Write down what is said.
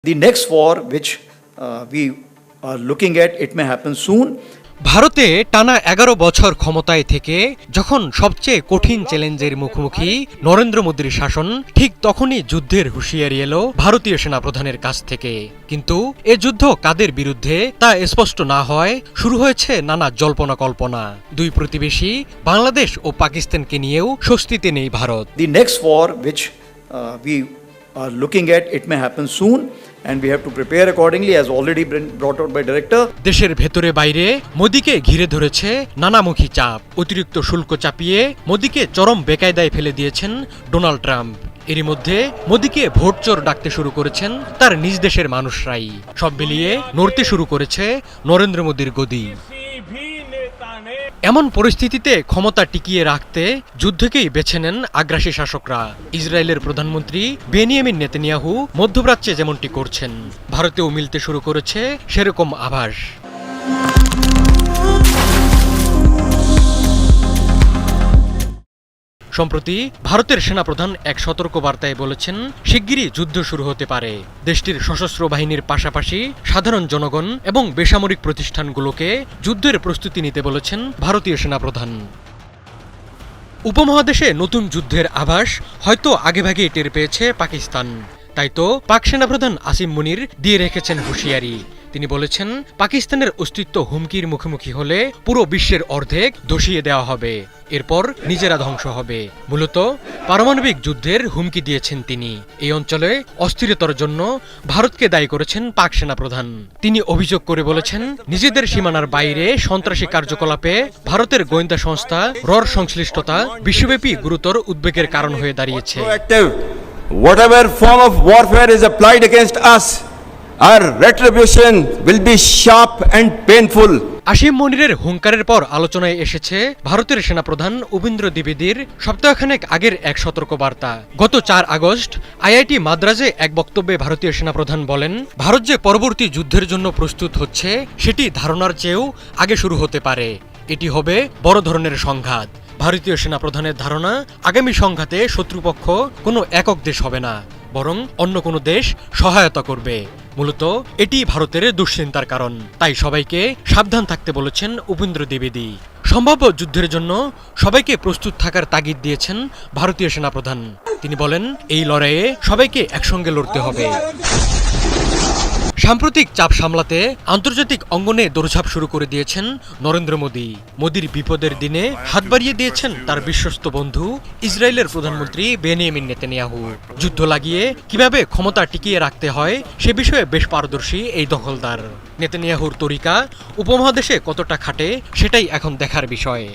The next war which we are looking at, it may happen soon. ভারতে টানা ১১ বছর ক্ষমতায় থেকে যখন সবচেয়ে কঠিন চ্যালেঞ্জের মুখোমুখি নরেন্দ্র মোদীর শাসন, ঠিক তখনই যুদ্ধের হুঁশিয়ারি এলো ভারতীয় সেনাপ্রধানের কাছ থেকে। কিন্তু এ যুদ্ধ কাদের বিরুদ্ধে তা স্পষ্ট না হয় শুরু হয়েছে নানা জল্পনা কল্পনা। দুই প্রতিবেশী বাংলাদেশ ও পাকিস্তানকে নিয়েও স্বস্তিতে নেই Bharat. The next war which we are looking at, it may happen soon. And we have to prepare accordingly, as already been brought out by director. দেশের ভেতরে বাইরে মোদীকে ঘিরে ধরেছে নানামুখী চাপ। অতিরিক্ত শুল্ক চাপিয়ে মোদীকে চরম বেকায়দায় ফেলে দিয়েছেন ডোনাল্ড ট্রাম্প। এরই মধ্যে মোদীকে ভোটচোর ডাকতে শুরু করেছেন তার নিজ দেশের মানুষরাই। সব মিলিয়ে নড়তে শুরু করেছে নরেন্দ্র মোদীর গদি। এমন পরিস্থিতিতে ক্ষমতা টিকিয়ে রাখতে যুদ্ধকেই বেছে নেন আগ্রাসী শাসকরা। ইসরায়েলের প্রধানমন্ত্রী বেনিয়ামিন নেতানিয়াহু মধ্যপ্রাচ্যে যেমনটি করছেন, ভারতেও মিলতে শুরু করেছে সেরকম আভাস। সম্প্রতি ভারতের সেনাপ্রধান এক সতর্ক বার্তায় বলেছেন, শিগগিরই যুদ্ধ শুরু হতে পারে। দেশটির সশস্ত্র বাহিনীর পাশাপাশি সাধারণ জনগণ এবং বেসামরিক প্রতিষ্ঠানগুলোকে যুদ্ধের প্রস্তুতি নিতে বলেছেন ভারতীয় সেনাপ্রধান। উপমহাদেশে নতুন যুদ্ধের আভাস হয়তো আগেভাগেই টের পেয়েছে পাকিস্তান। তাই তো পাক সেনাপ্রধান আসিম মুনির দিয়ে রেখেছেন হুঁশিয়ারি। তিনি বলেছেন, পাকিস্তানের অস্তিত্ব হুমকির মুখোমুখি হলে পুরো বিশ্বের অর্ধেক ধসিয়ে দেওয়া হবে, এরপর নিজেরা ধ্বংস হবে। মূলত পারমাণবিক যুদ্ধের হুমকি দিয়েছেন তিনি। এই অঞ্চলে অস্থিরতার জন্য ভারতকে দায়ী করেছেন পাক সেনাপ্রধান। তিনি অভিযোগ করে বলেছেন, নিজেদের সীমানার বাইরে সন্ত্রাসী কার্যকলাপে ভারতের গোয়েন্দা সংস্থা রর সংশ্লিষ্টতা বিশ্বব্যাপী গুরুতর উদ্বেগের কারণ হয়ে দাঁড়িয়েছে। Whatever form of warfare is applied against us, our retribution will be sharp and painful. Asim মুনিরের হুঙ্কারের পর আলোচনায় এসেছে ভারতের সেনাপ্রধান উপেন্দ্র দ্বিবেদীর সপ্তাহখানেক আগের এক সতর্ক বার্তা। গত ৪ আগস্ট আইআইটি মাদ্রাজে এক বক্তব্যে ভারতীয় সেনাপ্রধান বলেন, ভারত যে পরবর্তী যুদ্ধের জন্য প্রস্তুত হচ্ছে সেটি ধারণার চেয়েও আগে শুরু হতে পারে। এটি হবে বড় ধরনের সংঘাত। ভারতীয় সেনাপ্রধানের ধারণা, আগামী সংঘাতে শত্রুপক্ষ কোনো একক দেশ হবে না, বরং অন্য কোনো দেশ সহায়তা করবে। মূলত এটি ভারতের দুশ্চিন্তার কারণ। তাই সবাইকে সাবধান থাকতে বলেছেন উপেন্দ্র দ্বিবেদী। সম্ভাব্য যুদ্ধের জন্য সবাইকে প্রস্তুত থাকার তাগিদ দিয়েছেন ভারতীয় সেনাপ্রধান। তিনি বলেন, এই লড়াইয়ে সবাইকে একসঙ্গে লড়তে হবে। সাম্প্রতিক চাপ সামলাতে আন্তর্জাতিক অঙ্গনে দৌড়ঝাঁপ শুরু করে দিয়েছেন নরেন্দ্র মোদী। মোদীর বিপদের দিনে হাত বাড়িয়ে দিয়েছেন তার বিশ্বস্ত বন্ধু ইসরায়েলের প্রধানমন্ত্রী বেনিয়ামিন নেতানিয়াহু। যুদ্ধ লাগিয়ে কিভাবে ক্ষমতা টিকিয়ে রাখতে হয় সে বিষয়ে বেশ পারদর্শী এই দখলদার। নেতানিয়াহুর তরিকা উপমহাদেশে কতটা খাটে সেটাই এখন দেখার বিষয়।